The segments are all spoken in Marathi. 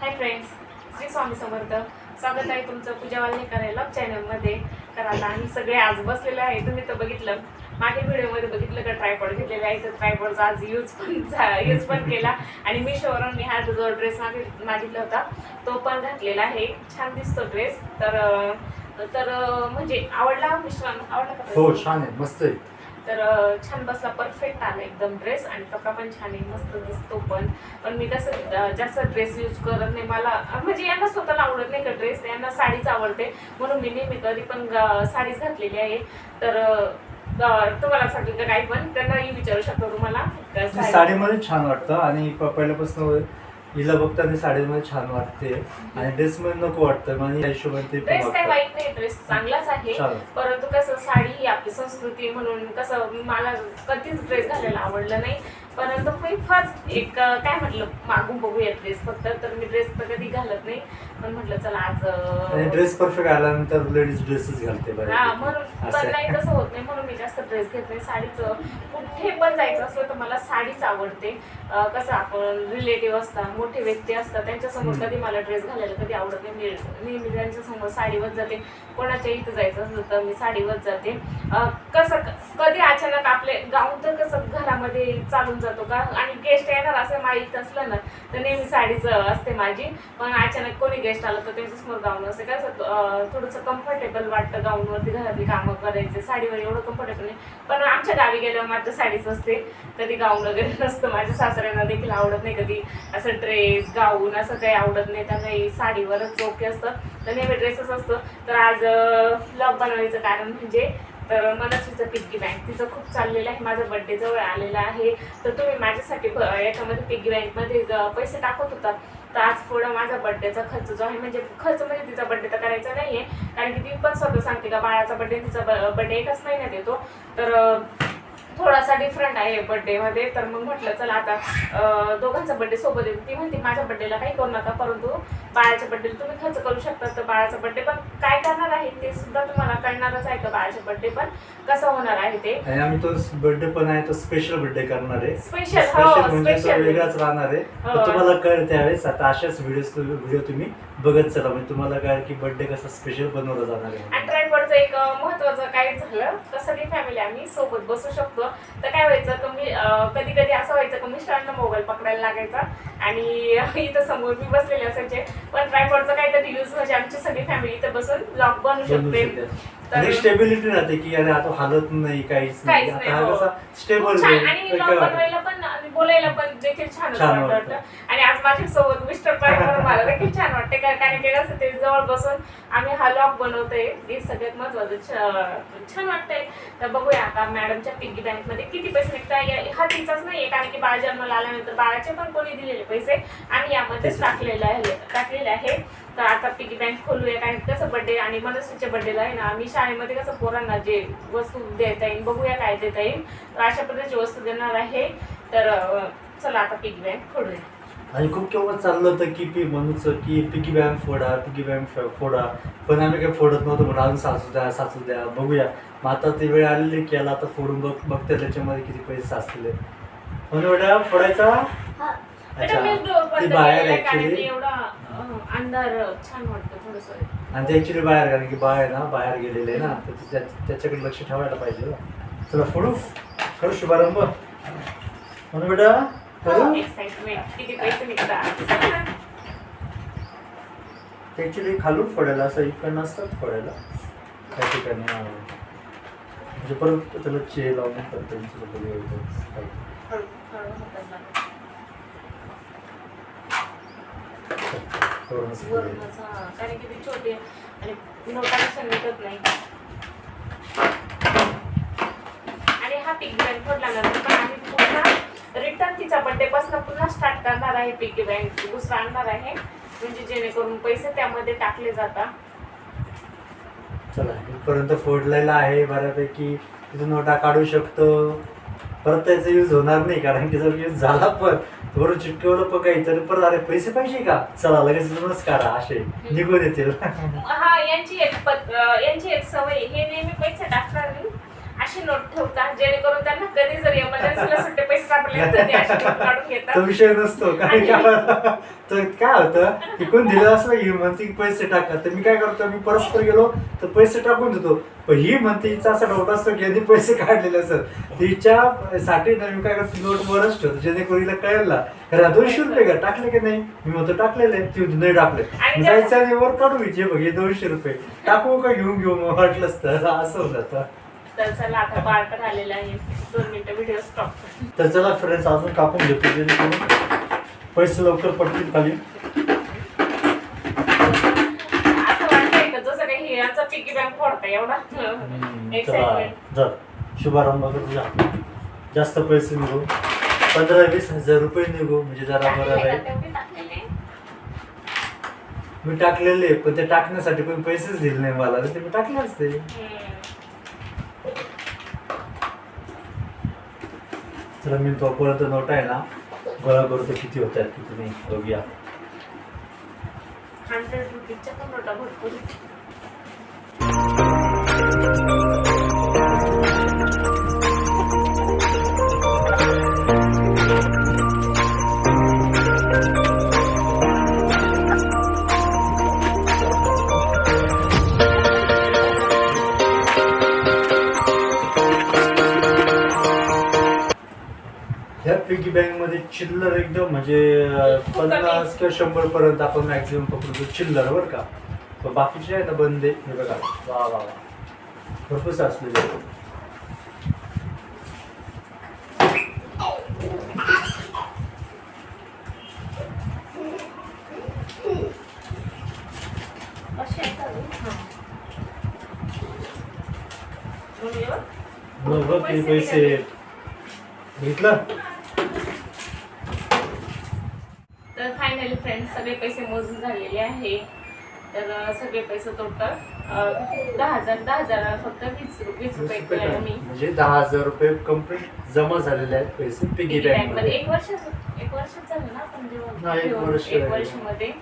Hi friends, Shri Swami Samarth. स्वागत आहे तुमचं पूजा वाल्हेकर या लॉग चॅनलमध्ये. तर आता आम्ही सगळे आज बसलेले आहे. तुम्ही तर बघितलं, मागील व्हिडिओमध्ये बघितलं का ट्रायपॉड घेतलेला आहे. तर ट्रायपॉडचा आज यूज पण केला आणि मीशोवरून मी हा जो ड्रेस मागितला होता तो पण घातलेला आहे. छान दिसतो ड्रेस. तर तर म्हणजे आवडला मिश्रण आवडला का? हो, छान आहे, मस्त आहे. तर छान बसला, परफेक्ट आला एकदम ड्रेस. आणि कपडा पण छान आहे, मस्त दिसतो. पण मी कसं जास्त ड्रेस यूज करत नाही. मला म्हणजे यांना स्वतःला आवडत नाही का ड्रेस, यांना साडीच आवडते. म्हणून मी नेहमी कधी पण साडीच घातलेली आहे. तर तुम्हाला सांगेल का काही पण त्यांनाही विचारू शकतो तुम्हाला. साडीमध्ये छान वाटतं आणि पहिल्यापासून हिला बघताना साडीमध्ये छान वाटते आणि ड्रेस मध्ये नको वाटतं. आणि हिशोबाने ड्रेस काही वाईट नाही, ड्रेस चांगलाच आहे. परंतु कसं साडी ही आपली संस्कृती म्हणून कसं मला कधीच ड्रेस घालायला आवडलं नाही. परंतु मी फर्स्ट एक काय म्हटलं मागून बघूया ड्रेस फक्त. तर मी ड्रेस तर कधी घालत नाही, पण म्हटलं चला आज ड्रेस परफेक्ट आल्यानंतर लेडीज ड्रेसच घालते. म्हणून पण नाही तसं होत नाही, म्हणून मी जास्त ड्रेस घेत नाही. साडीच कुठे पण जायचं असलं तर मला साडीच आवडते. कसं आपण रिलेटिव्ह असतात, मोठे व्यक्ती असतात, त्यांच्यासमोर कधी मला ड्रेस घालायला कधी आवडत नाही. मी नेहमी त्यांच्यासमोर साडीवर जाते. कोणाच्या इथं जायचं असलं तर मी साडीवर जाते. कसं कधी अचानक आपले गाऊन तर कसं घरामध्ये चालून जातो का, आणि गेस्ट येणार असं माहीत असलं ना तर नेहमी साडीच असते माझी. पण अचानक कोणी गेस्ट आलं तर त्यांच्यासमोर गाऊन असते. कसं थोडंसं कम्फर्टेबल वाटतं गाऊनवरती घरातली कामं करायचे. साडीवर एवढं कम्फर्टेबल नाही. पण आमच्या गावी गेल्यावर मात्र साडीच असते, कधी गाऊन वगैरे नसतं. माझ्या सासऱ्यांना देखील आवडत नाही कधी असं ड्रेस गाऊन असं काही आवडत नाही. त्यांना साडीवरच ओके असतं, तर नेहमी ड्रेसच असतं. तर आज ब्लॉग बनवायचं कारण म्हणजे तर मनस्वीचं पिग्गी बँक तिचं खूप चाललेलं आहे. माझा बड्डे जवळ आलेला आहे, तर तुम्ही माझ्यासाठी याच्यामध्ये पिग्गी बँकमध्ये पैसे टाकत होता. तर आज थोडा माझा बड्डेचा खर्च जो आहे, म्हणजे खर्च म्हणजे तिचा बड्डे तर करायचा नाही आहे, कारण की ती पण स्वतः सांगते का बाळाचा बड्डे तिचा बड्डे एकाच महिन्यात येतो. तर थोडासा डिफरंट आहे बड्डेमध्ये. तर मग म्हटलं चला आता दोघांचा बड्डे सोबत येतो. ती म्हणते माझ्या बड्डेला काही करू नका, परंतु बाळाच्या बड्डेला तुम्ही खर्च करू शकता. तर बाळाचा बड्डे पण काय करणार आहे ते सुद्धा तुम्हाला कळणारच आहे का, बाळाचा बड्डे पण कसा होणार आहे ते. आणि आम्ही तो बर्थडे पण आहे, तो स्पेशल बर्थडे करणार आहे. स्पेशल वेगळाच राहणार आहे. तुम्हाला कळेल त्यावेळेस. आता अशाच व्हिडिओ तुम्ही बघत चला, म्हणजे तुम्हाला कळेल की बर्थडे कसा स्पेशल बनवला जाणार आहे. आणि ट्रायपॉडचं एक महत्वाचं काय झालं तर सगळी फॅमिली आम्ही सोबत बसू शकतो. तर काय व्हायचं तुम्ही कधी कधी असं व्हायचं की मिस्टरांना मोबाईल पकडायला लागायचा आणि इथं समोर मी बसलेले असायचे. पण ट्रायपॉडचा काहीतरी यूज म्हणजे आमची सगळी फॅमिली इथं बसून ब्लॉग बनवू शकते. आणि स्टेबिलिटी राहते की अरे आता हालत नाही, काहीच नाही. आता हा कसा स्टेबल आणि ब्लॉग बनवायला पण आणि बोलायला पण देखील छान वाटतं. आणि आज माझ्या सोबत मिस्टर पण मला देखील छान वाटते, कारण की कसं ते जवळ बसून आम्ही हा ब्लॉग बनवतोय. हे सगळ्यात महत्वाचं छान वाटतंय. तर बघूया आता मॅडमच्या पिग्गी बँकमध्ये किती पैसे निघतात. हा तिचाच नाहीये, कारण की बाळ जन्माला आल्यानंतर बाळाचे पण कोणी दिलेले पैसे आम्ही यामध्येच टाकलेले आहे. तर आता पिगी बँक खोलूया, कारण कसं बड्डे आणि मनस्वीच्या बड्डेला आहे ना, आम्ही शाळेमध्ये कसं पोरांना जे वस्तू देता येईल बघूया काय देता येईल. तर अशा पद्धतीची वस्तू देणार आहे. तर चला आता पिगी बँक खोलूया. आणि खूप केव्हा चाललं होतं की म्हणून की पिगी बँक फोडा, पण आम्ही काही फोडत नव्हतो. पण अजून साचू द्या बघूया. मग आता ती वेळ आलेली की याला आता फोडून बघते त्याच्यामध्ये किती पैसे साचलेले. म्हणून एवढा फोडायचा. ती बाहेर ऍक्च्युली अंधार छान वाटतं थोडंसं. आणि ते ऍक्च्युली बाहेर, कारण की बाहेर गेलेले ना, तर त्याच्याकडे लक्ष ठेवायला पाहिजे. चला करू शुभारंभ. म्हणून बेटा एक्साइटमेंट किती पैसे निघतात. ऍक्च्युली खालून फोडायला असं इकडनं असतात फोडायला काही ठिकाणी, म्हणजे परत त्याला चे लावून करतो. कारण की ती छोटी आणि नोटा निघत नाही. आणि हा पिग्गी बँक फोडल्यानंतर पण आम्ही पुन्हा रिटर्न तिचा बड्डे पासून पुन्हा स्टार्ट करणार आहे. पिग्गी बँक दुसरा आणणार आहे, म्हणजे जेणेकरून पैसे त्यामध्ये टाकले जातात. चला इथपर्यंत फोडलेला आहे बऱ्यापैकी. तिथून नोटा काढू शकतो. परत त्याचा यूज होणार नाही, कारण की जर यूज झाला पण थोडं चिटकवलं पण काही तर परत अरे पैसे पाहिजे का, चला लगेच जुनच काढा, असे निघून येतील. हा यांची एक सवय, हे नेहमी पैसे टाकणार अशी नोट ठेवतात जेणेकरून त्यांना कधी जर इमर्जन्सीला सुट्टे पैसे सापडले तर ते अशी नोट काढून तो घेतात. विषय नसतो काय तर काय होतं की कोण दिलं असं ही म्हणते की पैसे टाका तर मी काय करतो मी परस्पर गेलो तर पैसे टाकून देतो पण ही म्हणते हिचा असा डाऊट असतो की यांनी पैसे काढलेले असत तिच्या साठी ना मी काय करतो नोट वरच ठेवतो जेणेकरून हिला कळेल ना खरं 200 रुपये का टाकले की नाही मी म्हणतो टाकलेले ती म्हणते नाही टाकले आणि जायचं आणि वर काढू विचार बघ हे 200 रुपये टाकू का घेऊ मग वाटलंच तर असं होत जातं. तर चला आता बाळ पण आलेला आहे 2 मिनिटं व्हिडिओ स्टॉप. तर चला फ्रेंड्स अजून कापून घेतो जेणेकरून पैसे लवकर पडतील खाली. असं वाटतंय का जसं काही हिऱ्यांचा पिगी बँक फोडता एवढा चला एक्साइटमेंट. जर शुभारंभ तुझा जास्त पैसे निघू 15-20 हजार रुपये निघू म्हणजे जरा बरं राहील. मी टाकलेले पण ते टाकण्यासाठी पण पैसेच दिले नाही मला ते मी टाकले असते. चला मी तोपर्यंत नोट आहे ना गोळा करतो किती होत आहेत किती नाही बघूया. 100 रुपीजच्या पण नोटा भरपूर. ह्या पिगी बँक मध्ये चिल्लर एकदम म्हणजे 50 किंवा 100 पर्यंत आपण मॅक्झिमम पकडतो चिल्लर बरं का. पण बाकीचे आहे ना बंद आहे हे बघा वा वा वा भरपूर साचलेले. बघ किती पैसे घेतलं. तर फायनली फ्रेंड्स सगळे पैसे मोजून झालेले आहे. तर सगळे पैसे टोटल 10,000 फक्त 20 रुपये केले मी म्हणजे 10,000 रुपये कम्प्लीट जमा झालेले आहेत पैसे पिगी बँक मध्ये. मध्ये. एक वर्ष झालं ना आपण हा, एक जेव्हा वर्ष एक झालं. वर्षामध्ये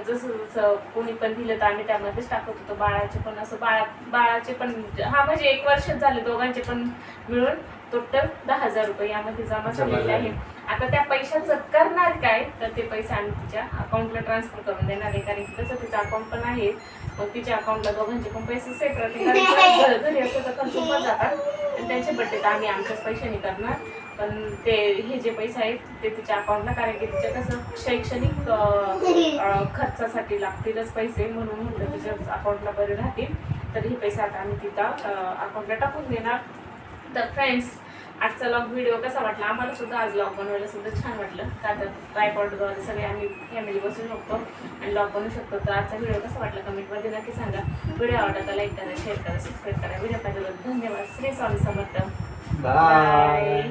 जसं जसं कोणी पण दिलं तर आम्ही त्यामध्येच टाकत होतो. बाळाचे पण असं बाळाचे पण हा म्हणजे 1 वर्ष झाले दोघांचे पण मिळून टोटल 10,000 रुपये यामध्ये जमा झालेले आहे. आता त्या पैशाचं करणार काय तर ते पैसे आम्ही तिच्या अकाउंटला ट्रान्सफर करून देणार आहे कारण की तसं तिचं अकाउंट पण आहे. मग तिच्या अकाउंटला दोघांचे पण पैसे सेट राहते कारण घरी असतं तर खर्च पण जातात आणि त्यांचे बड्डे तर आम्ही आमच्याच पैशाने करणार. पण ते हे जे पैसे आहेत ते तिच्या अकाउंटला कारण की तिच्या कसं शैक्षणिक खर्चासाठी लागतीलच पैसे म्हणून म्हटलं तिच्या अकाउंटला बरे राहतील. तर हे पैसे आता आम्ही तिथं अकाउंटला टाकून देणार. तर फ्रेंड्स आजचा लॉग व्हिडिओ कसा वाटला आम्हाला सुद्धा आज लॉग बनवायला सुद्धा छान वाटलं का तर ट्रायपॉडद्वारे सगळे आम्ही फॅमिली बसू शकतो आणि लॉग बनवू शकतो. तर आजचा व्हिडिओ कसा वाटला कमेंटमध्ये नक्की सांगा. व्हिडिओ आवडला लाईक करा शेअर करा सबस्क्राईब करा. व्हिडिओ पाहिजे धन्यवाद. श्री स्वामी समर्थ. बाय.